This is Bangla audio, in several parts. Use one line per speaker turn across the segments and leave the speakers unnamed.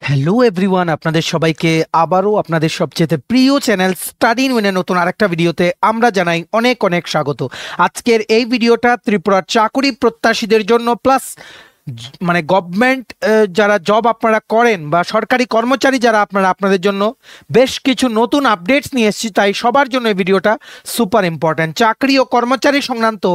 হ্যালো এভরিওয়ান, আপনাদের সবাইকে আবারও আপনাদের সবচেয়ে প্রিয় চ্যানেল স্টাডি ইন উইনের নতুন আরেকটা ভিডিওতে আমরা জানাই অনেক অনেক স্বাগত। আজকের এই ভিডিওটা ত্রিপুরার চাকরি প্রত্যাশীদের জন্য প্লাস গভর্নমেন্ট যারা জব আপনারা করেন বা সরকারি কর্মচারী যারা আপনাদের জন্য বেশ কিছু নতুন আপডেটস নিয়ে এসেছি, তাই সবার জন্য এই ভিডিওটা সুপার ইম্পর্ট্যান্ট। চাকরি ও কর্মচারী সংক্রান্ত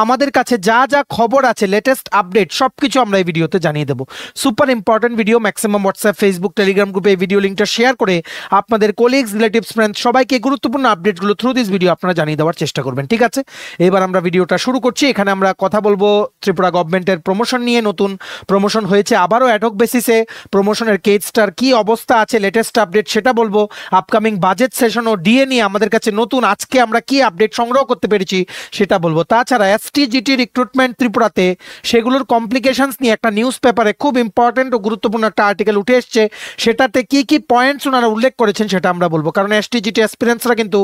আমাদের কাছে যা যা খবর আছে, লেটেস্ট আপডেট সব কিছু আমরা এই ভিডিওতে জানিয়ে দেবো। Super important video. Maximum WhatsApp, Facebook, Telegram গ্রুপে এই ভিডিও লিঙ্কটা শেয়ার করে আপনাদের কোলিগস, রিলেটিভস, ফ্রেন্ডস সবাইকে গুরুত্বপূর্ণ আপডেটগুলো থ্রু দিস ভিডিও আপনারা জানিয়ে দেওয়ার চেষ্টা করবেন। ঠিক আছে, এবার আমরা ভিডিওটা শুরু করছি। এখানে আমরা কথা বলবো ত্রিপুরা গভর্নমেন্টের প্রমোশন নিয়ে। নতুন প্রমোশন হয়েছে আবারও অ্যাডহক বেসিসে। প্রমোশনের কেসটার কি অবস্থা আছে, লেটেস্ট আপডেট সেটা বলবো। আপকামিং বাজেট সেশন ও ডিএ নিয়ে আমাদের কাছে নতুন আজকে আমরা কি আপডেট সংগ্রহ করতে পেরেছি সেটা বলবো। তাছাড়া এসটিজিটি রিক্রুটমেন্ট ত্রিপুরাতে সেগুলোর কমপ্লিকেশনস নিয়ে একটা নিউজ পেপারে খুব ইম্পর্টেন্ট ও গুরুত্বপূর্ণ একটা আর্টিকেল উঠে এসছে, সেটাতে কি কি পয়েন্টস ওনারা উল্লেখ করেছেন সেটা আমরা বলবো। কারণ এসটিজিটি অ্যাসপিরেন্টসরা কিন্তু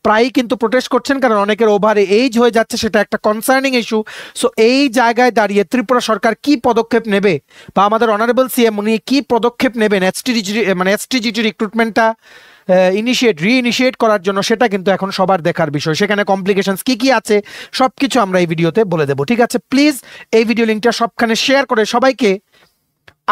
প্রায়ই কিন্তু প্রোটেস্ট করছেন, কারণ অনেকের ওভার এজ হয়ে যাচ্ছে, সেটা একটা কনসার্নিং ইস্যু। সো এই জায়গায় দাঁড়িয়ে ত্রিপুরা সরকার কি পদক্ষেপ নেবে বা আমাদের অনারেবল সিএম উনি কি পদক্ষেপ নেবেন এসটিজিটি রিক্রুটমেন্টটা রিইনিশিয়েট করার জন্য, সেটা কিন্তু এখন সবার দেখার বিষয়। সেখানে কমপ্লিকেশনস কি কি আছে সব কিছু আমরা এই ভিডিওতে বলে দেবো। ঠিক আছে, প্লিজ এই ভিডিও লিঙ্কটা সবখানে শেয়ার করে সবাইকে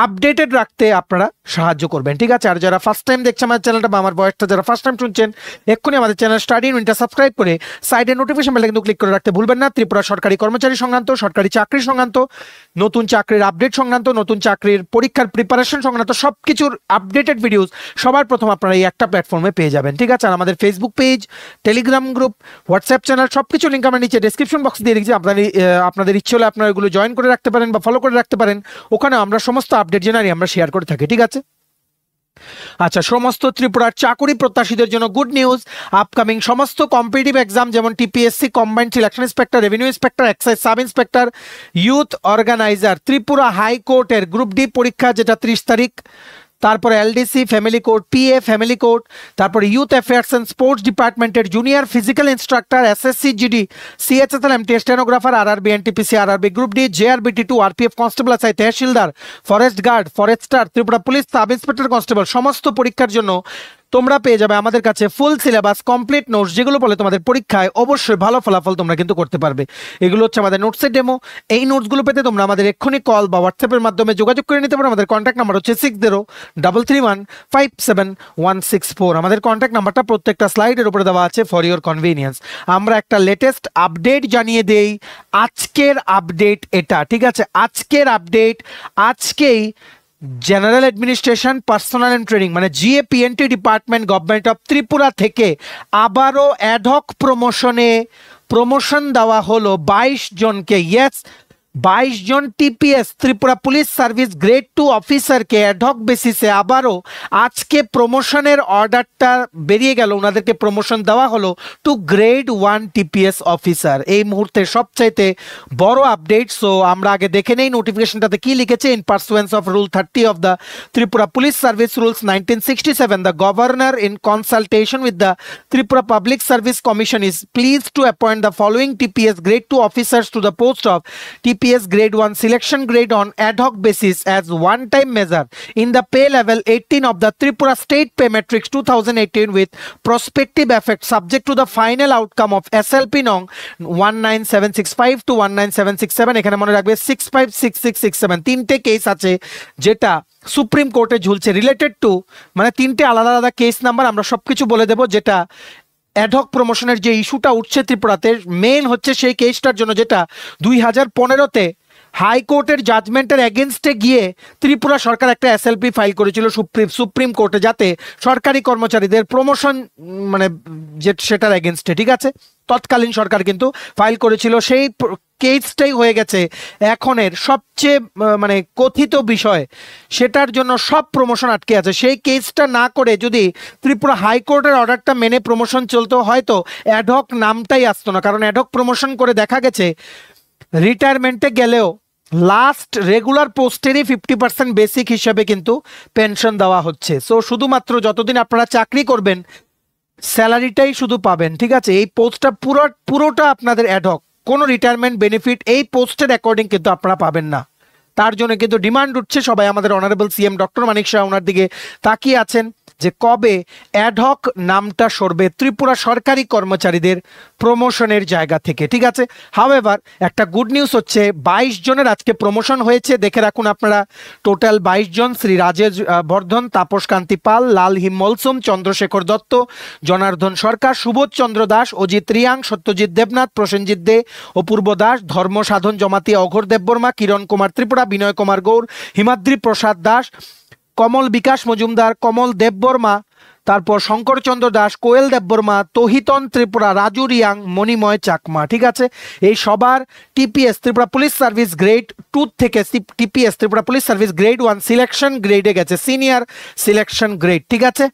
আপডেটেড রাখতে আপনারা সাহায্য করবেন। ঠিক আছে, আর যারা ফার্স্ট টাইম দেখছেন আমার চ্যানেলটা বা আমার ভয়েসটা যারা ফার্স্ট টাইম শুনছেন, এক্ষুনি আমাদের চ্যানেল স্টাডি ইন উইনটা সাবস্ক্রাইব করে সাইডে নোটিফিকেশন বেলটা কিন্তু ক্লিক করে রাখতে ভুলবেন না। ত্রিপুরা সরকারি কর্মচারী সংক্রান্ত, সরকারি চাকরি সংক্রান্ত, নতুন চাকরির আপডেট সংক্রান্ত, নতুন চাকরির পরীক্ষার প্রিপারেশন সংক্রান্ত সব কিছুর আপডেটেড ভিডিওস সবার প্রথম আপনারা এই একটা প্ল্যাটফর্মে পেয়ে যাবেন। ঠিক আছে, আর আমাদের Facebook page, Telegram group, WhatsApp channel সব কিছু লিঙ্ক আমরা নিচে ডেসক্রিপশন বক্স দিয়ে রেখেছি। আপনাদের ইচ্ছে হলে আপনারা এগুলো জয়েন করে রাখতে পারেন বা ফলো করে রাখতে পারেন। ওখানে আমরা সমস্ত আপডেট জানাই আমরা শেয়ার করে থাকি। ঠিক আছে, আচ্ছা, সমস্ত ত্রিপুরার চাকরি প্রত্যাশীদের জন্য গুড নিউজ। আপকামিং সমস্ত কম্পিটিটিভ এক্সাম যেমন TPSC, combined selection inspector, revenue inspector, excise sub inspector, youth organiser, Tripura হাইকোর্টের গ্রুপ ডি পরীক্ষা যেটা 30 তারিখ, তারপরে LDC family court, PA family court, তারপরে ইউথ অ্যাফেয়ার্স অ্যান্ড স্পোর্টস ডিপার্টমেন্টের junior physical instructor, SSC GD, CHSL MT stenographer, RRB NTPC, RRB group D, JRBT two, RPF constable আসাই, tehsildar, forest guard, forester, Tripura police sub inspector constable সমস্ত পরীক্ষার জন্য তোমরা পেয়ে যাবে আমাদের কাছে ফুল সিলেবাস, কমপ্লিট নোটস, যেগুলো বলে তোমাদের পরীক্ষায় অবশ্যই ভালো ফলাফল তোমরা কিন্তু করতে পারবে। এগুলো হচ্ছে আমাদের নোটসের ডেমো। এই নোটসগুলো পেতে তোমরা আমাদের এক্ষুনি কল বা হোয়াটসঅ্যাপের মাধ্যমে যোগাযোগ করে নিতে পারো। আমাদের কন্ট্যাক্ট নাম্বার হচ্ছে 6033157164। আমাদের কন্ট্যাক্ট নাম্বারটা প্রত্যেকটা স্লাইডের উপরে দেওয়া আছে ফর ইওর কনভিনিয়েন্স। আমরা একটা লেটেস্ট আপডেট জানিয়ে দেই। আজকের আপডেট এটা, ঠিক আছে, আজকের আপডেট আজকেই general administration, personnel and training মানে GAPNT department government of Tripura থেকে আবারও অ্যাডহক প্রমোশন দেওয়া হলো 22 জনকে। ইয়েস, 22 জন TPS Tripura police service grade 2 অফিসারকে অ্যাডহক বেসিসে আবারও আজকে প্রমোশনের অর্ডারটা বেরিয়ে গেল, ওনাদেরকে প্রমোশন দেওয়া হলো টু গ্রেড 1 টিপিএস অফিসার। এই মুহূর্তে সবচাইতে বড় আপডেট। সো আমরা আগে দেখে নেই নোটিফিকেশনটাতে কি লিখেছে। In pursuance of rule 30 of the Tripura police service rules 1967, the governor in consultation with the Tripura public service commission is please to appoint the following TPS grade 2 officers to the post of TPS grade 1 selection grade on ad hoc basis as one-time measure in the pay level 18 of the Tripura State Pay Matrix 2018 with prospective effect subject to the final outcome of SLP nong 19765 to 19767। এখানে মনে রাখবে 656667 তিনটে কেস আছে যেটা সুপ্রিম কোর্টে ঝুলছে রিলেটেড টু, মানে তিনটে আলাদা আলাদা কেস নাম্বার আমরা সবকিছু বলে দেব। যেটা অ্যাডহক প্রমোশনের যে ইস্যুটা উঠছে ত্রিপুরাতে, মেন হচ্ছে সেই কেসটার জন্য যেটা 2015-তে হাইকোর্টের জাজমেন্টের এগেনস্টে গিয়ে ত্রিপুরা সরকার একটা এসএলপি ফাইল করেছিল সুপ্রিম কোর্টে, যাতে সরকারি কর্মচারীদের প্রমোশন মানে সেটার এগেনস্টে। ঠিক আছে, তৎকালীন সরকার কিন্তু ফাইল করেছিল। সেই কেসটাই হয়ে গেছে এখনের সবচেয়ে কথিত বিষয়, সেটার জন্য সব প্রমোশন আটকে আছে। সেই কেসটা না করে যদি ত্রিপুরা হাইকোর্টের অর্ডারটা মেনে প্রমোশন চলতো, হয়তো অ্যাডহক নামটাই আসতো না। কারণ অ্যাডহক প্রমোশন করে দেখা গেছে রিটায়ারমেন্টে গেলেও লাস্ট রেগুলার পোস্টেরই 50% বেসিক হিসাবে কিন্তু পেনশন দেওয়া হচ্ছে। সো শুধুমাত্র যতদিন আপনারা চাকরি করবেন স্যালারিটাই শুধু পাবেন। ঠিক আছে, এই পোস্টটা পুরোটা আপনাদের অ্যাডহক, কোনো রিটায়ারমেন্ট বেনিফিট এই পোস্টের অ্যাকর্ডিং কিন্তু আপনারা পাবেন না। তার জন্য কিন্তু ডিমান্ড উঠছে। সবাই আমাদের honourable CM doctor Manik Saha ওনার দিকে তাকিয়ে আছেন যে কবে অ্যাডহক নামটা সরবে ত্রিপুরা সরকারি কর্মচারীদের প্রমোশনের জায়গা থেকে। ঠিক আছে, হাওয়েভার একটা গুড নিউজ হচ্ছে 22 জনের আজকে প্রমোশন হয়েছে। দেখে রাখুন আপনারা, টোটাল 22 জন: শ্রী রাজেশ বর্ধন, তাপস কান্তি পাল, লাল হিমলসুম, চন্দ্রশেখর দত্ত, জনার্দন সরকার, সুবোধ চন্দ্র দাস, অজিত রিয়াং, সত্যজিৎ দেবনাথ, প্রসেনজিৎ দে, অপূর্ব দাস, ধর্ম সাধন জমাতিয়া অঘোর দেববর্মা, কিরণ কুমার ত্রিপুরা, বিনয় কুমার গৌর, হিমাদ্রি প্রসাদ দাস, কমল বিকাশ মজুমদার, কমল দেববর্মা, তারপর শঙ্করচন্দ্র দাস, কোয়েল দেববর্মা, তহিতন ত্রিপুরা, রাজু রিয়াং, মণিময় চাকমা। ঠিক আছে, এই সবার TPS Tripura police service grade 2 থেকে TPS Tripura police service grade 1 selection গ্রেডে গেছে, সিনিয়র সিলেকশন গ্রেড। ঠিক আছে,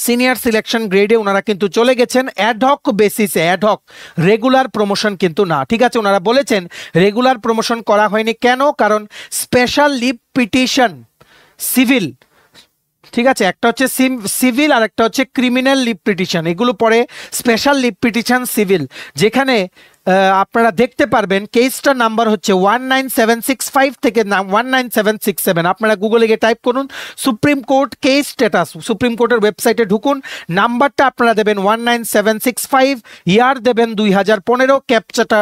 সিনিয়র সিলেকশন গ্রেডে ওনারা কিন্তু চলে গেছেন অ্যাডহক বেসিসে, অ্যাডহক, রেগুলার প্রমোশন কিন্তু না। ঠিক আছে, ওনারা বলেছেন রেগুলার প্রমোশন করা হয়নি কেন, কারণ স্পেশাল লিভ পিটিশন সিভিল, ঠিক আছে, একটা হচ্ছে সিভিল আর একটা হচ্ছে ক্রিমিনাল লিভ পিটিশন, এগুলো পরে স্পেশাল লিভ পিটিশন সিভিল, যেখানে আপনারা দেখতে পারবেন কেসটার নাম্বার হচ্ছে 19765 থেকে 19767। আপনারা গুগলে গিয়ে টাইপ করুন supreme court case status, supreme কোর্টের ওয়েবসাইটে ঢুকুন, নাম্বারটা আপনারা দেবেন 19765, ইয়ার দেবেন 2015, ক্যাপচাটা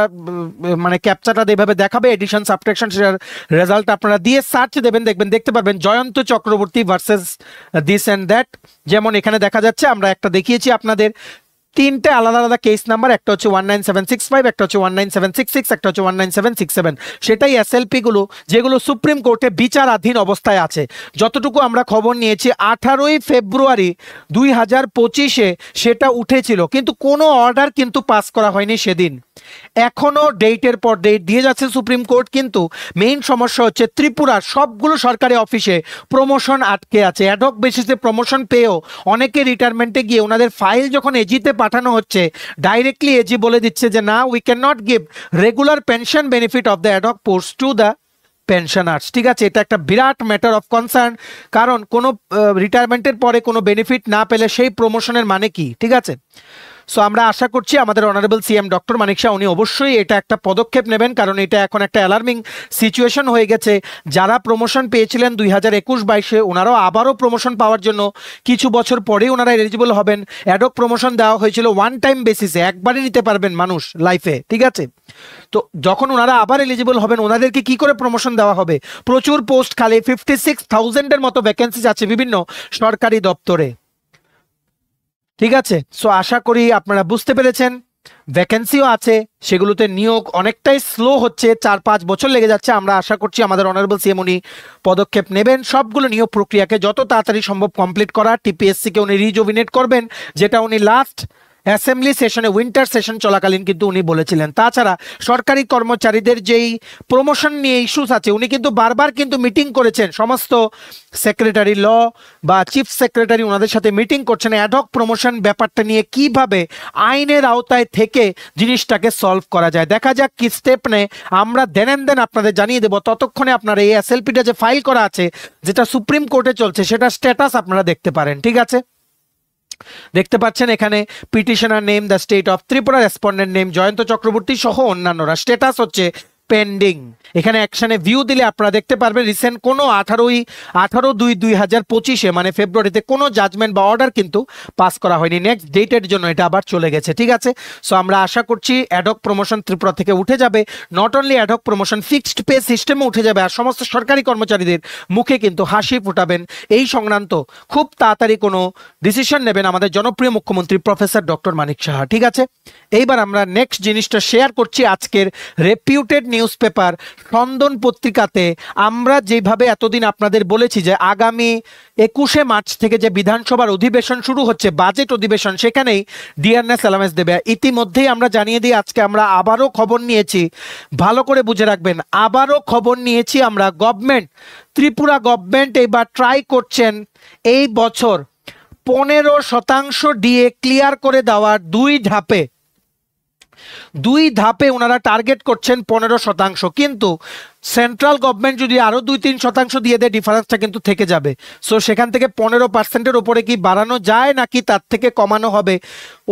মানে ক্যাপচাটা এইভাবে দেখাবে এডিশন সাবট্রাকশন, সেটার রেজাল্ট আপনারা দিয়ে সার্চ দেবেন, দেখতে পারবেন Jayanta Chakraborty versus this and that. যেমন এখানে দেখা যাচ্ছে, আমরা একটা দেখিয়েছি আপনাদের, তিনটে আলাদা আলাদা কেস নাম্বার, একটা হচ্ছে 19765, একটা হচ্ছে 19766, একটা হচ্ছে 19767। সেটাই এসএলপি গুলো যেগুলো সুপ্রিম কোর্টে বিচারাধীন অবস্থায় আছে। যতটুকু আমরা খবর নিয়েছি 18ই ফেব্রুয়ারি 2025-এ সেটা উঠেছিল, কিন্তু কোনো অর্ডার কিন্তু পাস করা হয়নি সেদিন। এখনো ডেটের পর ডেট দিয়ে যাচ্ছে সুপ্রিম কোর্ট, কিন্তু মেইন সমস্যা হচ্ছে ত্রিপুরার সবগুলো সরকারি অফিসে প্রমোশন আটকে আছে। অ্যাডহক বেসিসে প্রমোশন পেয়েও অনেকে রিটায়ারমেন্টে গিয়ে ওনাদের ফাইল যখন এজিতে পাঠানো হচ্ছে, ডাইরেক্টলি এজি বলে দিচ্ছে যে না, we can not give regular pension benefit of the ad hoc post to the pensioners. ঠিক আছে, এটা একটা বিরাট ম্যাটার অফ কনসার্ন, কারণ কোনো রিটায়ারমেন্টের পরে কোনো বেনিফিট না পেলে সেই প্রমোশনের মানে কি? ঠিক আছে, সো আমরা আশা করছি আমাদের অনারেবল সিএম ডক্টর মানিক শাহ উনি অবশ্যই এটা একটা পদক্ষেপ নেবেন, কারণ এটা এখন একটা অ্যালার্মিং সিচুয়েশন হয়ে গেছে। যারা প্রমোশন পেয়েছিলেন 2021-22-এ, ওনারাও আবারও প্রমোশন পাওয়ার জন্য কিছু বছর পরেই ওনারা এলিজিবল হবেন। অ্যাডহক প্রমোশন দেওয়া হয়েছিল ওয়ান টাইম বেসিসে, একবারই নিতে পারবেন মানুষ লাইফে। ঠিক আছে, তো যখন ওনারা আবার এলিজিবল হবেন, ওনাদেরকে কি করে প্রমোশন দেওয়া হবে? প্রচুর পোস্ট খালি, 56,000-এর মতো ভ্যাকেন্সি আছে বিভিন্ন সরকারি দপ্তরে। ঠিক আছে, সো আশা করি আপনারা বুঝতে পেরেছেন, ভ্যাকেন্সিও আছে, সেগুলোতে নিয়োগ অনেকটাই স্লো হচ্ছে, 4-5 বছর লেগে যাচ্ছে। আমরা আশা করছি আমাদের অনারেবল সিএম উনি পদক্ষেপ নেবেন, সবগুলো নিয়োগ প্রক্রিয়াকে যত তাড়াতাড়ি সম্ভব কমপ্লিট করা। টিপিএসসিকে উনি রিজুভিনেট করবেন, যেটা উনি লাস্ট অ্যাসেম্বলি সেশনে, উইন্টার সেশন চলাকালীন কিন্তু উনি বলেছিলেন। তাছাড়া সরকারি কর্মচারীদের যেই প্রমোশন নিয়ে ইস্যুস আছে, উনি কিন্তু বারবার কিন্তু মিটিং করেছেন, সমস্ত সেক্রেটারি ল বা চিফ সেক্রেটারি ওনাদের সাথে মিটিং করছেন অ্যাডহক প্রমোশন ব্যাপারটা নিয়ে, কিভাবে আইনের আওতায় থেকে জিনিসটাকে সলভ করা যায়। দেখা যাক কি স্টেপ নেয়, আমরা দেন আপনাদের জানিয়ে দেবো। ততক্ষণে আপনারা এই এসএলপিটা যে ফাইল করা আছে, যেটা সুপ্রিম কোর্টে চলছে, সেটা স্ট্যাটাস আপনারা দেখতে পারেন। ঠিক আছে, দেখতে পাচ্ছেন এখানে petitioner name the state of Tripura, respondent name Jayanta Chakraborty সহ অন্যান্যরা, স্ট্যাটাস হচ্ছে পেন্ডিং। এখানে অ্যাকশনে ভিউ দিলে আপনারা দেখতে পারবেন রিসেন্ট কোনো 18/2/2025-এ মানে ফেব্রুয়ারিতে কোনো জাজমেন্ট বা অর্ডার কিন্তু পাস করা হয়নি। নেক্সট ডেটের জন্য এটা আবার চলে গেছে। ঠিক আছে, সো আমরা আশা করছি অ্যাডহক প্রমোশন ত্রিপুরা থেকে উঠে যাবে। Not only ad hoc promotion, fixed pay সিস্টেমে উঠে যাবে, আর সমস্ত সরকারি কর্মচারীদের মুখে কিন্তু হাসি ফোটাবেন। এই সংক্রান্ত খুব তাড়াতাড়ি কোনো ডিসিশন নেবেন আমাদের জনপ্রিয় মুখ্যমন্ত্রী প্রফেসর ডক্টর মানিক সাহা। ঠিক আছে, এইবার আমরা নেক্সট জিনিসটা শেয়ার করছি। আজকের রেপিউটেড নিউজ পেপার স্পন্দন পত্রিকাতে আমরা যেভাবে এতদিন আপনাদের বলেছি যে আগামী 21শে মার্চ থেকে যে বিধানসভার অধিবেশন শুরু হচ্ছে, বাজেট অধিবেশন, সেখানেই ডিয়ারনেস অ্যালাউন্স দেবে। ইতিমধ্যেই আমরা জানিয়ে দিই, আজকে আমরা আবারও খবর নিয়েছি, ভালো করে বুঝে রাখবেন, আবারও খবর নিয়েছি আমরা, গভর্নমেন্ট, ত্রিপুরা গভর্নমেন্ট এবার ট্রাই করছেন এই বছর 15% ডিএ ক্লিয়ার করে দেওয়ার দুই ধাপে ওনারা টার্গেট করছেন 15%, কিন্তু সেন্ট্রাল গভর্নমেন্ট যদি আরো 2-3% দিয়ে দেয়, ডিফারেন্সটা কিন্তু থেকে যাবে। সো সেখান থেকে 15%-এর উপরে কি বাড়ানো যায় নাকি তার থেকে কমানো হবে?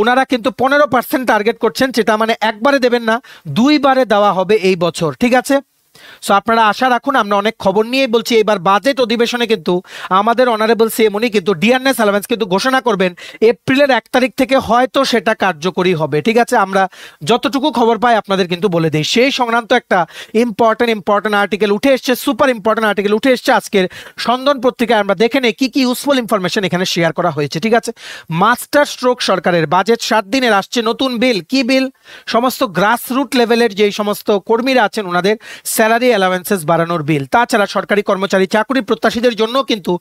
ওনারা কিন্তু 15% টার্গেট করছেন, যেটা মানে একবারে দেবেন না, 2 বারে দেওয়া হবে এই বছর। ঠিক আছে, সো আপনারা আশা রাখুন, আমরা অনেক খবর নিয়েই বলছি। এবার বাজেট অধিবেশনে কিন্তু আমাদের অনারেবল সিএম উনি কিন্তু ডিয়ারনেস অ্যালাওয়েন্স কিন্তু ঘোষণা করবেন এপ্রিলের 1 তারিখ থেকে, হয়তো সেটা কার্যকরী হবে। ঠিক আছে, আমরা যতটুকু খবর পাই আপনাদের কিন্তু বলে দিই। সেই সংক্রান্ত একটা ইম্পর্টেন্ট আর্টিকেল উঠে এসছে, সুপার ইম্পর্টেন্ট আর্টিকেল উঠে এসছে আজকের স্পন্দন পত্রিকায়। আমরা দেখে নেই কি কি ইউজফুল ইনফরমেশন এখানে শেয়ার করা হয়েছে। ঠিক আছে, মাস্টার স্ট্রোক সরকারের বাজেট 7 দিনের আসছে নতুন বিল। কি বিল? সমস্ত গ্রাসরুট লেভেলের যেই সমস্ত কর্মীরা আছেন ওনাদের স্যালারি অ্যালাওয়েন্সেস বাড়ানোর বিল। তাছাড়া সরকারি কর্মচারী চাকরি প্রত্যাশীদের জন্য কিন্তু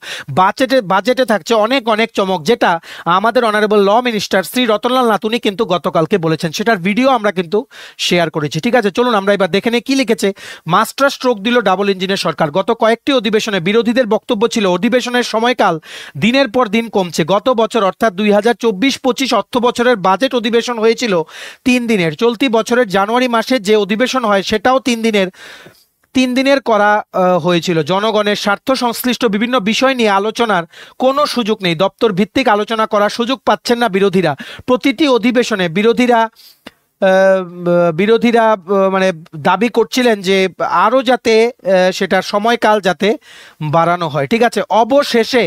বাজেটে থাকছে অনেক অনেক চমক, যেটা আমাদের honourable law minister Shri Ratanlal Nath উনি কিন্তু গতকালকে বলেছেন। সেটার ভিডিও আমরা কিন্তু শেয়ার করেছি। ঠিক আছে, চলুন আমরা এবার দেখে নিই কি লিখেছে। মাস্টার স্ট্রোক দিল ডাবল ইঞ্জিনের সরকার। গত কয়েকটি অধিবেশনে বিরোধীদের বক্তব্য ছিল অধিবেশনের সময়কাল দিনের পর দিন কমছে। গত বছর অর্থাৎ 2024-25 অর্থ বছরের বাজেট অধিবেশন হয়েছিল 3 দিনের। চলতি বছরের জানুয়ারি মাসে যে অধিবেশন হয় সেটাও 3 দিনের করা হয়েছিল। জনগণের স্বার্থ সংশ্লিষ্ট বিভিন্ন বিষয় নিয়ে আলোচনার কোনো সুযোগ নেই। দপ্তর ভিত্তিক আলোচনা করার সুযোগ পাচ্ছেন না বিরোধীরা। প্রতিটি অধিবেশনে বিরোধীরা মানে দাবি করছিলেন যে আরও যাতে সেটার সময়কাল যাতে বাড়ানো হয়। ঠিক আছে, অবশেষে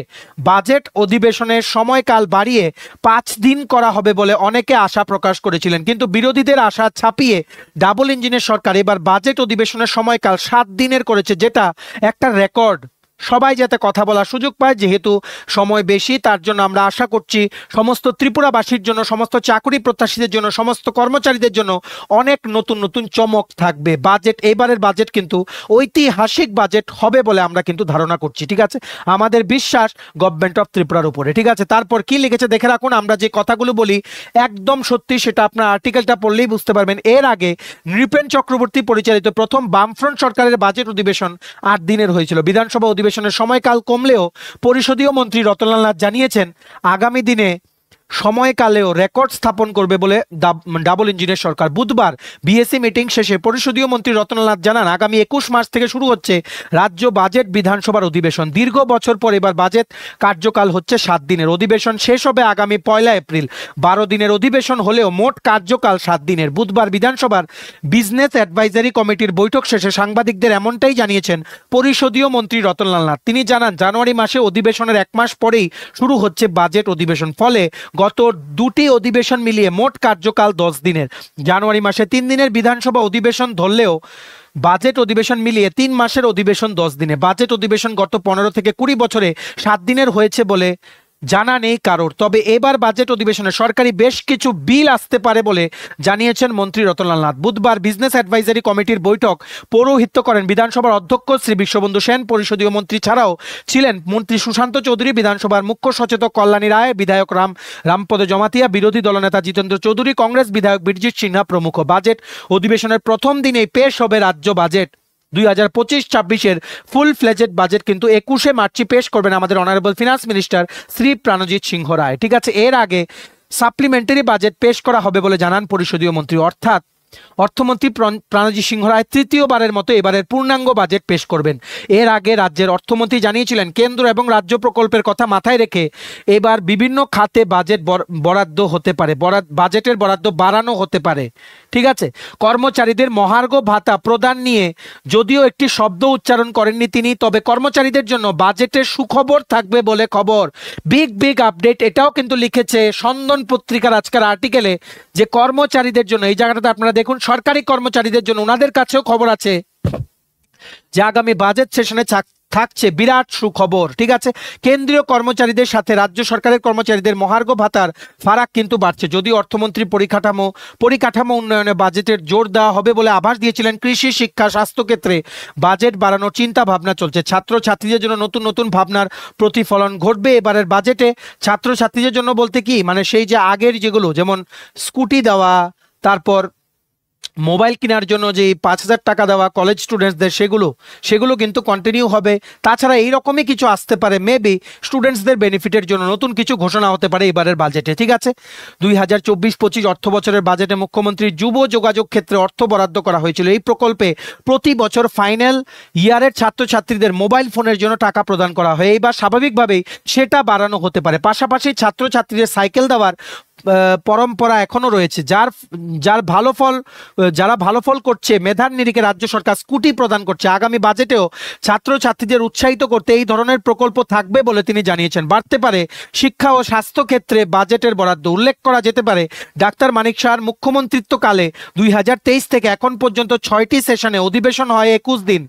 বাজেট অধিবেশনের সময়কাল বাড়িয়ে 5 দিন করা হবে বলে অনেকে আশা প্রকাশ করেছিলেন, কিন্তু বিরোধীদের আশা ছাপিয়ে ডাবল ইঞ্জিনের সরকার এবার বাজেট অধিবেশনের সময়কাল 7 দিনের করেছে, যেটা একটা রেকর্ড। সবাই যাতে কথা বলার সুযোগ পায়, যেহেতু সময় বেশি, তার জন্য আমরা আশা করছি সমস্ত ত্রিপুরাবাসীর জন্য, সমস্ত চাকরি প্রত্যাশীদের জন্য, সমস্ত কর্মচারীদের জন্য অনেক নতুন নতুন চমক থাকবে। বাজেট, এবারের বাজেট কিন্তু ঐতিহাসিক বাজেট হবে বলে আমরা কিন্তু ধারণা করছি। ঠিক আছে, আমাদের বিশ্বাস গভর্নমেন্ট অফ ত্রিপুরার উপরে। ঠিক আছে, তারপর কি লিখেছে দেখে রাখুন। আমরা যে কথাগুলো বলি একদম সত্যি, সেটা আপনার আর্টিকেলটা পড়লেই বুঝতে পারবেন। এর আগে নৃপেন চক্রবর্তী পরিচালিত প্রথম বামফ্রন্ট সরকারের বাজেট অধিবেশন 8 দিনের হয়েছিল। বিধানসভা অধিবেশনের সময়কাল কমলেও পরিষদীয় মন্ত্রী রতনলাল নাথ জানিয়েছেন আগামী দিনে সময়কালেও রেকর্ড স্থাপন করবে বলে ডাবল ইঞ্জিনের সরকার। বুধবার বিএসসি মিটিং শেষে পরিষদীয় মন্ত্রী রতনলাল নাথ জানান আগামী 21 মার্চ থেকে শুরু হচ্ছে রাজ্য বাজেট বিধানসভার অধিবেশন। দীর্ঘ বছর পর এবার বাজেট কার্যকাল হচ্ছে 7 দিনের। অধিবেশন শেষ হবে আগামী 1 এপ্রিল। 12 দিনের অধিবেশন হলেও মোট কার্যকাল 7 দিনের। বুধবার বিধানসভার বিজনেস অ্যাডভাইজারি কমিটির বৈঠক শেষে সাংবাদিকদের এমনটাই জানিয়েছেন পরিষদীয় মন্ত্রী রতনলাল নাথ। তিনি জানান জানুয়ারি মাসে অধিবেশনের 1 মাস পরেই শুরু হচ্ছে বাজেট অধিবেশন, ফলে গত 2টি অধিবেশন মিলিয়ে মোট কার্যকাল 10 দিনের। জানুয়ারি মাসে 3 দিনের বিধানসভা অধিবেশন ধরলেও বাজেট অধিবেশন মিলিয়ে 3 মাসের অধিবেশন 10 দিনে। বাজেট অধিবেশন গত 15 থেকে 20 বছরে 7 দিনের হয়েছে বলে জানা নেই কারোর। তবে এবার বাজেট অধিবেশনে সরকারি বেশ কিছু বিল আসতে পারে বলে জানিয়েছেন মন্ত্রী রতনলাল নাথ। বুধবার বিজনেস অ্যাডভাইজারি কমিটির বৈঠক পৌরোহিত্য করেন বিধানসভার অধ্যক্ষ শ্রী বিশ্ববন্ধু সেন। পরিষদীয় মন্ত্রী ছাড়াও ছিলেন মন্ত্রী সুশান্ত চৌধুরী, বিধানসভার মুখ্য সচেতক কল্যাণী রায়, বিধায়ক রামপদ জমাতিয়া, বিরোধী দলনেতা জিতেন্দ্র চৌধুরী, কংগ্রেস বিধায়ক বীরজিৎ সিনহা প্রমুখ। বাজেট অধিবেশনের প্রথম দিনেই পেশ হবে রাজ্য বাজেট। 2025-26 ফুল ফ্লেজেড বাজেট কিন্তু 21 মার্চে পেশ করবেন আমাদের honourable finance minister Shri Pranajit Singha Roy. ঠিক আছে, এর আগে সাপ্লিমেন্টারি বাজেট পেশ করা হবে বলে জানান পরিষদীয় মন্ত্রী, অর্থাৎ অর্থমন্ত্রী প্রাণজিৎ সিংহ রায় তৃতীয়বারের মতো এবারের পূর্ণাঙ্গ বাজেট পেশ করবেন। এর আগে রাজ্যের অর্থমন্ত্রী জানিয়েছিলেন কেন্দ্র এবং রাজ্য প্রকল্পের কথা মাথায় রেখে এবার বিভিন্ন খাতে বাজেট বরাদ্দ হতে পারে, বাজেটের বরাদ্দ বাড়ানো হতে পারে। ঠিক আছে, কর্মচারীদের মহার্ঘ ভাতা প্রদান নিয়ে যদিও একটি শব্দ উচ্চারণ করেননি তিনি, তবে কর্মচারীদের জন্য বাজেটের সুখবর থাকবে বলে খবর। বিগ আপডেট এটাও কিন্তু লিখেছে স্পন্দন পত্রিকার আজকের আর্টিকেলে, যে কর্মচারীদের জন্য এই জায়গাটাতে আপনারা দেখুন, সরকারি কর্মচারীদের জন্য ওনাদের কাছেও খবর আছে যে আগামী বাজেট সেশনে থাকছে বিরাট সুখবর। ঠিক আছে, কেন্দ্রীয় কর্মচারীদের সাথে রাজ্য সরকারের কর্মচারীদের মহার্ঘ ভাতার ফারাক কিন্তু বাড়ছে। যদিও অর্থমন্ত্রী পরিকাঠামো উন্নয়নে বাজেটের জোর দেওয়া হবে বলে আভাস দিয়েছিলেন, কৃষি, শিক্ষা, স্বাস্থ্য ক্ষেত্রে বাজেট বাড়ানোর চিন্তা ভাবনা চলছে। ছাত্রছাত্রীদের জন্য নতুন ভাবনার প্রতিফলন ঘটবে এবারের বাজেটে। ছাত্রছাত্রীদের জন্য বলতে কি, মানে সেই যে আগের যেগুলো, যেমন স্কুটি দেওয়া, তারপর মোবাইল কেনার জন্য যে 5,000 টাকা দেওয়া কলেজ স্টুডেন্টসদের, সেগুলো কিন্তু কন্টিনিউ হবে। তাছাড়া এইরকমই কিছু আসতে পারে, মেবি স্টুডেন্টসদের বেনিফিটের জন্য নতুন কিছু ঘোষণা হতে পারে এবারের বাজেটে। ঠিক আছে, 2024-25 অর্থ বছরের বাজেটে মুখ্যমন্ত্রীর যুব যোগাযোগ ক্ষেত্রে অর্থ বরাদ্দ করা হয়েছিল। এই প্রকল্পে প্রতি বছর ফাইনাল ইয়ারের ছাত্রছাত্রীদের মোবাইল ফোনের জন্য টাকা প্রদান করা হয়। এইবার স্বাভাবিকভাবেই সেটা বাড়ানো হতে পারে। পাশাপাশি ছাত্রছাত্রীদের সাইকেল দেওয়ার পরম্পরা এখনো রয়েছে। যারা ভালো ফল করছে মেধার নিরিখে রাজ্য সরকার স্কুটি প্রদান করছে। আগামী বাজেটেও ছাত্রছাত্রীদের উৎসাহিত করতে এই ধরনের প্রকল্প থাকবে বলে তিনি জানিয়েছেন। বাড়তে পারে শিক্ষা ও স্বাস্থ্য ক্ষেত্রে বাজেটের বরাদ্দ। উল্লেখ করা যেতে পারে ডাক্তার মানিক সাহার মুখ্যমন্ত্রিত্বকালে 2023 থেকে এখন পর্যন্ত 6টি সেশনে অধিবেশন হয় 21 দিন।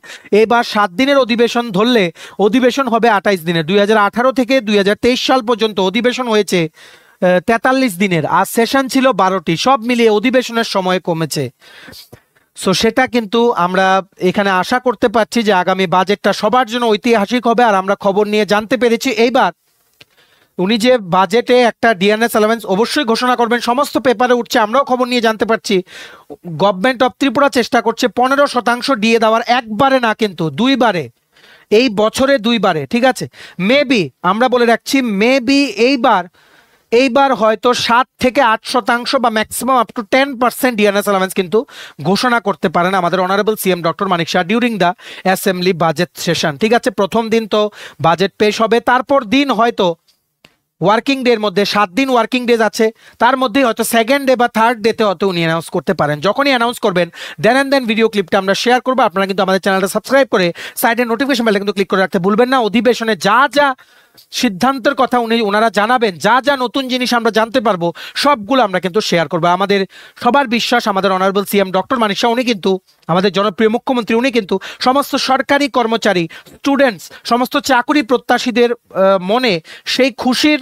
এবার 7 দিনের অধিবেশন ধরলে অধিবেশন হবে 28 দিনের। 2018 থেকে 2023 সাল পর্যন্ত অধিবেশন হয়েছে 43 দিনের, আর সেশন ছিল 12টি। সব মিলিয়ে অধিবেশনের সময় কমেছে। সো সেটা কিন্তু আমরা এখানে আশা করতে পারছি যে আগামী বাজেটটা সবার জন্য ঐতিহাসিক হবে। আর আমরা খবর নিয়ে জানতে পেরেছি এইবার উনি যে বাজেটে একটা ডিএনএস অ্যালাউন্স অবশ্যই ঘোষণা করবেন, সমস্ত পেপারে উঠছে, আমরাও খবর নিয়ে জানতে পারছি। গভর্নমেন্ট অফ ত্রিপুরা চেষ্টা করছে 15% ডিএ দেওয়ার, একবারে না কিন্তু 2বারে, এই বছরে 2বারে। ঠিক আছে, মেবি আমরা বলে রাখছি মেবি এইবার হয়তো 7 থেকে 8% বা maximum up to 10% DNS allowance কিন্তু ঘোষণা করতে পারেন আমাদের honourable CM doctor Manik Shah during the assembly budget session. ঠিক আছে, প্রথম দিন তো বাজেট পেশ হবে, তারপর দিন হয়তো ওয়ার্কিং ডে এর মধ্যে 7 দিন ওয়ার্কিং ডেজ আছে, তার মধ্যে হয়তো সেকেন্ড ডে বা থার্ড ডেতে হয়তো উনি অ্যানাউন্স করতে পারেন। যখনই অ্যানাউন্স করবেন দেন ভিডিও ক্লিপটা আমরা শেয়ার করবো। আপনারা কিন্তু আমাদের চ্যানেলটা সাবস্ক্রাইব করে সাইডে নোটিফিকেশন বেলটা কিন্তু ক্লিক করে রাখতে ভুলবেন না। অধিবেশনে যা যা সিদ্ধান্তের কথা ওনারা জানাবেন, যা যা নতুন জিনিস আমরা জানতে পারবো সবগুলো আমরা কিন্তু শেয়ার করবো। আমাদের সবার বিশ্বাস আমাদের অনারেবল সিএম ডক্টর মানিক শাহ, উনি কিন্তু আমাদের জনপ্রিয় মুখ্যমন্ত্রী, উনি কিন্তু সমস্ত সরকারি কর্মচারী, স্টুডেন্টস, সমস্ত চাকুরি প্রত্যাশীদের মনে সেই খুশির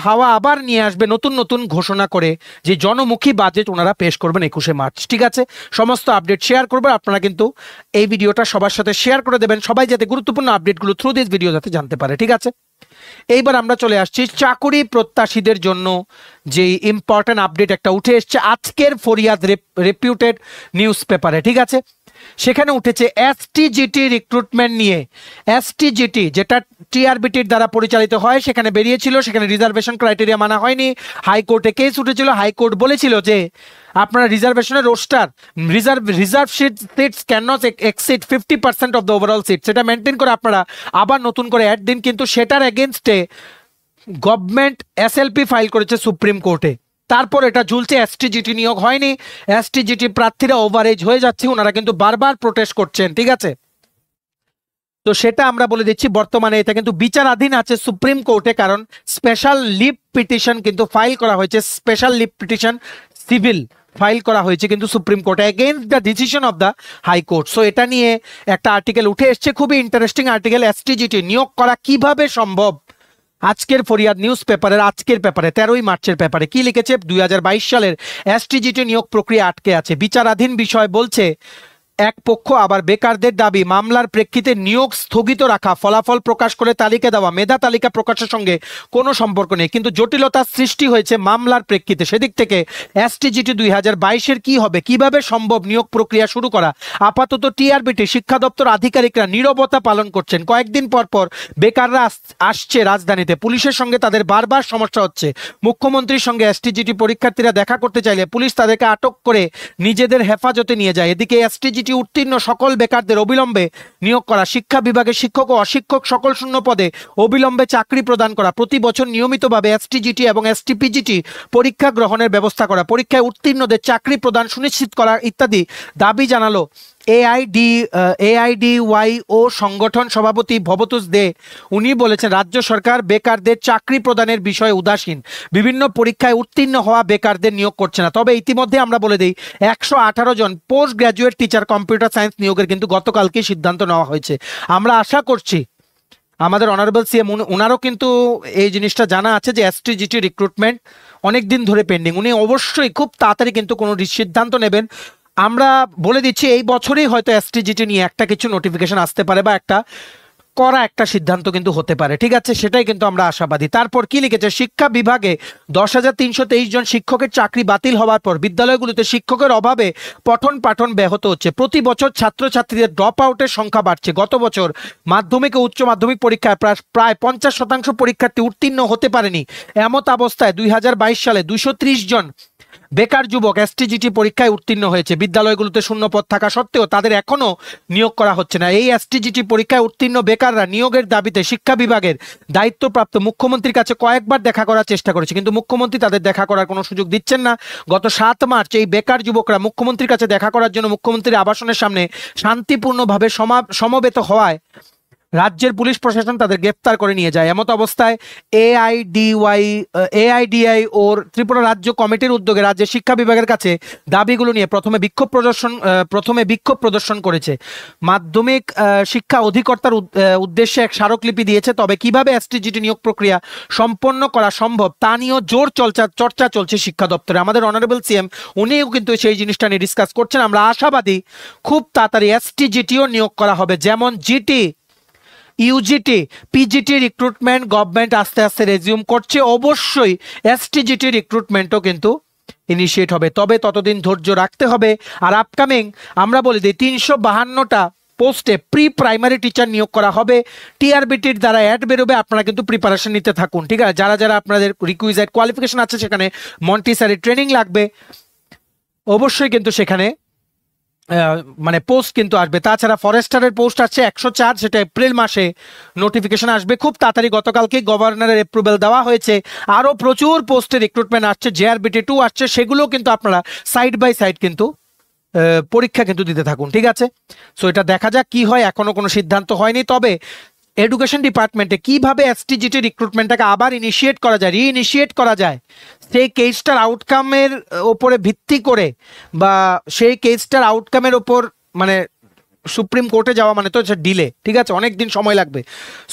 হাওয়া আবার নিয়ে আসবে নতুন নতুন ঘোষণা করে, যে জনমুখী বাজেট ওনারা পেশ করবেন 21শে মার্চ। ঠিক আছে, সমস্ত আপডেট শেয়ার করবেন। আপনারা কিন্তু এই ভিডিওটা সবার সাথে শেয়ার করে দেবেন, সবাই যাতে গুরুত্বপূর্ণ আপডেটগুলো থ্রু দিস ভিডিও যাতে জানতে পারে। ঠিক আছে, এইবার আমরা চলে আসছি চাকুরি প্রত্যাশীদের জন্য যে ইম্পর্টেন্ট আপডেট একটা উঠে এসছে আজকের ফরিয়াদ রেপিউটেড নিউজ পেপারে। ঠিক আছে, সেখানে উঠেছে এসটিজিটি রিক্রুটমেন্ট নিয়ে। এসটিজিটি যেটা টিআরবিটির দ্বারা পরিচালিত হয়, সেখানে বেরিয়েছিল, সেখানে রিজার্ভেশন ক্রাইটেরিয়া মানা হয়নি। হাইকোর্টে কেস উঠেছিল, হাইকোর্ট বলেছিল যে আপনারা রিজার্ভেশনের roster reserve seats can not exceed 50% of the overall seat, সেটা মেনটেন করে আপনারা আবার নতুন করে অ্যাড দিন। কিন্তু সেটার এগেনস্টে গভর্নমেন্ট এসএলপি ফাইল করেছে সুপ্রিম কোর্টে। তারপর এটা ঝুলছে, এসটিজিটি নিয়োগ হয়নি, এসটিজিটি প্রার্থীরা ওভারএজ হয়ে যাচ্ছে, ওনারা কিন্তু বারবার প্রোটেস্ট করছেন। ঠিক আছে, তো সেটা আমরা বলে দিচ্ছি বর্তমানে এটা কিন্তু বিচারাধীন আছে সুপ্রিম কোর্টে, কারণ স্পেশাল লিভ পিটিশন কিন্তু ফাইল করা হয়েছে, special leave petition civil file করা হয়েছে কিন্তু সুপ্রিম কোর্টে against the decision of the high court. So এটা নিয়ে একটা আর্টিকেল উঠে এসছে, খুবই ইন্টারেস্টিং আর্টিকেল। এসটিজিটি নিয়োগ করা কিভাবে সম্ভব, আজকের ফরিয়াদ নিউজ পেপারের আজকের পেপারে 13ই মার্চের পেপারে কি লিখেছে, 2022 সালের এসটিজিটি নিয়োগ প্রক্রিয়া আটকে আছে, বিচারাধীন বিষয় বলছে এক পক্ষ। আবার বেকারদের দাবি মামলার প্রেক্ষিতে নিয়োগ স্থগিত রাখা, ফলাফল প্রকাশ করে তালিকা দেওয়া, মেধা তালিকা প্রকাশের সঙ্গে কোনো সম্পর্ক নেই, কিন্তু জটিলতার সৃষ্টি হয়েছে মামলার প্রেক্ষিতে। সেদিক থেকে এসটিজিটি 2022-এর কি হবে, কিভাবে সম্ভব নিয়োগ প্রক্রিয়া শুরু করা। আপাতত টিআরবিটি শিক্ষা দপ্তর আধিকারিকরা নীরবতা পালন করছেন। কয়েকদিন পর পর বেকাররা আসছে রাজধানীতে, পুলিশের সঙ্গে তাদের বারবার সমস্যা হচ্ছে। মুখ্যমন্ত্রীর সঙ্গে এসটিজিটি পরীক্ষার্থীরা দেখা করতে চাইলে পুলিশ তাদেরকে আটক করে নিজেদের হেফাজতে নিয়ে যায়। এদিকে এসটিজিটি উত্তীর্ণ সকল বেকারদের অবিলম্বে নিয়োগ করা, শিক্ষা বিভাগের শিক্ষক ও অশিক্ষক সকল শূন্য পদে অবিলম্বে চাকরি প্রদান করা, প্রতি বছর নিয়মিতভাবে এসটিজিটি এবং এসটিপিজিটি পরীক্ষা গ্রহণের ব্যবস্থা করা, পরীক্ষায় উত্তীর্ণদের চাকরি প্রদান সুনিশ্চিত করা ইত্যাদি দাবি জানালো এআইডিওয়াইও সংগঠন সভাপতি ভবতোষ দে। উনি বলেছেন রাজ্য সরকার বেকারদের চাকরি প্রদানের বিষয়ে উদাসীন, বিভিন্ন পরীক্ষায় উত্তীর্ণ হওয়া বেকারদের নিয়োগ করছে না। তবে ইতিমধ্যে আমরা বলে দিই 118 জন post graduate teacher computer science নিয়োগের কিন্তু গতকালকে সিদ্ধান্ত নেওয়া হয়েছে। আমরা আশা করছি আমাদের অনারেবল সিএম ওনারও কিন্তু এই জিনিসটা জানা আছে যে এসটিজিটি রিক্রুটমেন্ট অনেক দিন ধরে পেন্ডিং, উনি অবশ্যই খুব তাড়াতাড়ি কিন্তু কোনো সিদ্ধান্ত নেবেন। আমরা বলে দিচ্ছি এই বছরেই হয়তো এসটিজিটি নিয়ে একটা কিছু নোটিফিকেশন আসতে পারে বা একটা সিদ্ধান্ত কিন্তু হতে পারে। ঠিক আছে, সেটাই কিন্তু আমরা আশাবাদী। তারপর কি লিখেছে, শিক্ষা বিভাগে 10,323 জন শিক্ষকের চাকরি বাতিল হওয়ার পর বিদ্যালয়গুলোতে শিক্ষকের অভাবে পঠন পাঠন ব্যাহত হচ্ছে। প্রতি বছর ছাত্রছাত্রীদের ড্রপ আউটের সংখ্যা বাড়ছে। গত বছর মাধ্যমিক ও উচ্চ মাধ্যমিক পরীক্ষায় প্রায় 50% পরীক্ষার্থী উত্তীর্ণ হতে পারেনি। এমত অবস্থায় 2022 সালে 230 জন বেকার যুবক এসটিজিটি পরীক্ষায় উত্তীর্ণ হয়েছে, বিদ্যালয়গুলোতে শূন্য পদ থাকা সত্ত্বেও তাদের এখনো নিয়োগ করা হচ্ছে না। এই এসটিজিটি পরীক্ষায় উত্তীর্ণ বেকাররা নিয়োগের দাবিতে শিক্ষা বিভাগের দায়িত্বপ্রাপ্ত মুখ্যমন্ত্রীর কাছে কয়েকবার দেখা করার চেষ্টা করেছে, কিন্তু মুখ্যমন্ত্রী তাদের দেখা করার কোনো সুযোগ দিচ্ছেন না। গত 7 মার্চ এই বেকার যুবকরা মুখ্যমন্ত্রীর কাছে দেখা করার জন্য মুখ্যমন্ত্রীর আবাসনের সামনে শান্তিপূর্ণভাবে সমবেত হওয়ায় রাজ্যের পুলিশ প্রশাসন তাদের গ্রেপ্তার করে নিয়ে যায়। এমত অবস্থায় এআইডিআই ওর ত্রিপুরা রাজ্য কমিটির উদ্যোগে রাজ্যের শিক্ষা বিভাগের কাছে দাবিগুলো নিয়ে প্রথমে বিক্ষোভ প্রদর্শন করেছে। মাধ্যমিক শিক্ষা অধিকর্তার উদ্দেশ্যে এক স্মারকলিপি দিয়েছে। তবে কিভাবে এসটিজিটি নিয়োগ প্রক্রিয়া সম্পন্ন করা সম্ভব তা নিয়েও জোর চর্চা চলছে শিক্ষা দপ্তরে। আমাদের অনারেবল সিএম উনিও কিন্তু সেই জিনিসটা নিয়ে ডিসকাস করছেন। আমরা আশাবাদী খুব তাড়াতাড়ি এসটিজিটিও নিয়োগ করা হবে। যেমন জিটি, ইউজিটি, পিজিটি রিক্রুটমেন্ট গভর্নমেন্ট আস্তে আস্তে রেজিউম করছে, অবশ্যই এসটিজিটি রিক্রুটমেন্টও কিন্তু ইনিশিয়েট হবে। তবে ততদিন ধৈর্য রাখতে হবে। আর আপকামিং আমরা বলে দিই 352টা পোস্টে প্রি প্রাইমারি টিচার নিয়োগ করা হবে। টিআরবিটির দ্বারা অ্যাড বেরোবে, আপনারা কিন্তু প্রিপারেশন নিতে থাকুন, ঠিক আছে? যারা যারা আপনাদের রিকুইজাইট কোয়ালিফিকেশন আছে, সেখানে মন্টিসারি ট্রেনিং লাগবে, অবশ্যই কিন্তু সেখানে মানে পোস্ট কিন্তু আসবে। তাছাড়া ফরেস্টারের পোস্ট আছে 104, সেটা এপ্রিল মাসে নোটিফিকেশন আসবে খুব তাড়াতাড়ি। গতকালকে গভর্নরের অ্যাপ্রুভেল দেওয়া হয়েছে। আরও প্রচুর পোস্টের রিক্রুটমেন্ট আসছে, জেআরবিটি 2 আসছে, সেগুলো কিন্তু আপনারা সাইড বাই সাইড কিন্তু পরীক্ষা কিন্তু দিতে থাকুন, ঠিক আছে? সো এটা দেখা যাক কি হয়, এখনো কোনো সিদ্ধান্ত হয়নি। তবে এডুকেশন ডিপার্টমেন্টে কিভাবে এসটিজিটি রিক্রুটমেন্টটাকে আবার রিইনিশিয়েট করা যায় সেই কেসটার আউটকামের ওপরে ভিত্তি করে, বা সেই কেসটার আউটকামের ওপর মানে সুপ্রিম কোর্টে যাওয়া মানে তো ডিলে, ঠিক আছে? অনেক দিন সময় লাগবে।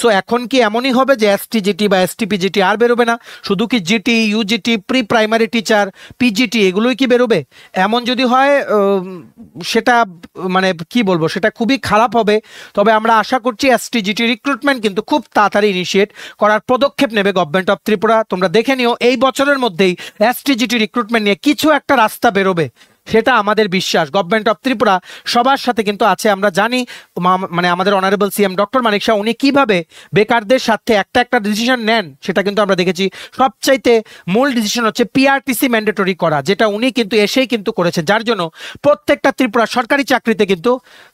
সো এখন কি এমনই হবে যে এসটিজিটি বা এসটিপিজিটি আর বেরোবে না, শুধু কি GT, UGT, pre primary teacher, PGT এগুলোই কি বেরোবে? এমন যদি হয় সেটা মানে কি বলবো, সেটা খুবই খারাপ হবে। তবে আমরা আশা করছি এসটিজিটি রিক্রুটমেন্ট কিন্তু খুব তাড়াতাড়ি ইনিশিয়েট করার পদক্ষেপ নেবে গভর্নমেন্ট অফ ত্রিপুরা। তোমরা দেখে নিও, এই বছরের মধ্যেই এসটিজিটি রিক্রুটমেন্ট নিয়ে কিছু একটা রাস্তা বেরোবে, সেটা আমাদের বিশ্বাস। গভর্নমেন্ট অফ ত্রিপুরা সবার সাথে কিন্তু আছে। আমরা জানি মানে আমাদের অনারেবল সিএম ডক্টর মানিক শাহ উনি কিভাবে বেকারদের সাথে একটা ডিসিশন নেন, সেটা কিন্তু আমরা দেখেছি। সবচাইতে মূল ডিসিশন হচ্ছে পিআরটিসি ম্যান্ডেটরি করা, যেটা উনি কিন্তু এসেই কিন্তু করেছে, যার জন্য প্রত্যেকটা ত্রিপুরা সরকারি চাকরিতে কিন্তু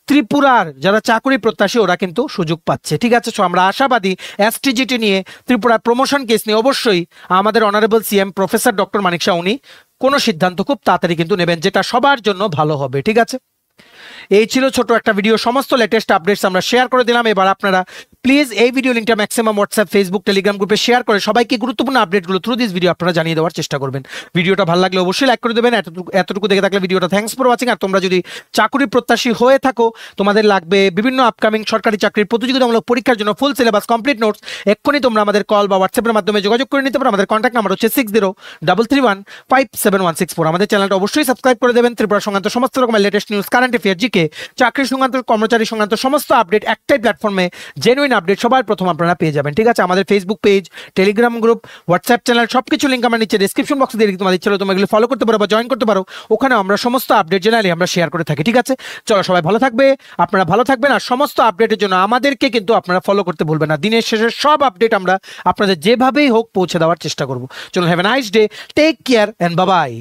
ত্রিপুরার যারা চাকরি প্রত্যাশী ওরা কিন্তু সুযোগ পাচ্ছে, ঠিক আছে? সো আমরা আশাবাদী এসটিজিটি নিয়ে, ত্রিপুরার প্রমোশন কেস নিয়ে অবশ্যই আমাদের অনারেবল সিএম প্রফেসর ডক্টর মানিক শাহ উনি কোনো সিদ্ধান্ত খুব তাড়াতাড়ি কিন্তু নেবেন, যেটা সবার জন্য ভালো হবে, ঠিক আছে? এই ছিল ছোট একটা ভিডিও, সমস্ত লেটেস্ট আপডেটস আমরা শেয়ার করে দিলাম। এবার আপনারা প্লিজ এই ভিডিও লিঙ্কটা ম্যাক্সিমাম হোয়াটসঅ্যাপ, ফেসবুক, টেলিগ্রাম গ্রুপে শেয়ার করে সবাইকে গুরুত্বপূর্ণ আপডেটগুলো থ্রু দিস ভিডিও আপনারা জানিয়ে দেওয়ার চেষ্টা করবেন। ভিডিওটা ভালো লাগলে অবশ্যই লাইক করে দেবেন। এতটুকু দেখে থাকলে ভিডিওটা থ্যাঙ্কস ফর ওয়াচিং। আর তোমরা যদি চাকরি প্রত্যাশী হয়ে থাকো, তোমাদের লাগবে বিভিন্ন আপকামিং সরকারি চাকরির প্রতিযোগিতামূলক পরীক্ষার জন্য ফুল সিলেবাস কমপ্লিট নোটস, এক্ষুনি তোমরা আমাদের কল বা হোয়াটসঅ্যাপের মাধ্যমে যোগাযোগ করে নিতে পারো। আমাদের কন্ট্যাক্ট নাম্বার হচ্ছে 6033157164। আমাদের চ্যানেলটা অবশ্যই সাবস্ক্রাইব করে দেবেন। ত্রিপুরা সংক্রান্ত সমস্ত রকমের latest news, current affair, GK, চাকরি সংক্রান্ত, কর্মচারী সংক্রান্ত সমস্ত আপডেট একটাই প্ল্যাটফর্মে, জেনুইন আপডেট সবার প্রথম আপনারা পেয়ে যাবেন, ঠিক আছে? আমাদের Facebook page, Telegram group, WhatsApp channel সবকিছু লিঙ্ক আমরা নিচে ডেসক্রিপশন বক্সে দিয়ে তোমাদের ইচ্ছা হলে তোমরা এগুলো ফলো করতে পারো বা জয়েন করতে পারো। ওখানে আমরা সমস্ত আপডেট জেনারেলি আমরা শেয়ার করে থাকি, ঠিক আছে? চলো, সবাই ভালো থাকবে, আপনারা ভালো থাকবেন। আর সমস্ত আপডেটের জন্য আমাদেরকে কিন্তু আপনারা ফলো করতে ভুলবেন না। দিনের শেষে সব আপডেট আমরা আপনাদের যেভাবেই হোক পৌঁছে দেওয়ার চেষ্টা করব। চলো, have a nice day, take care and bye by.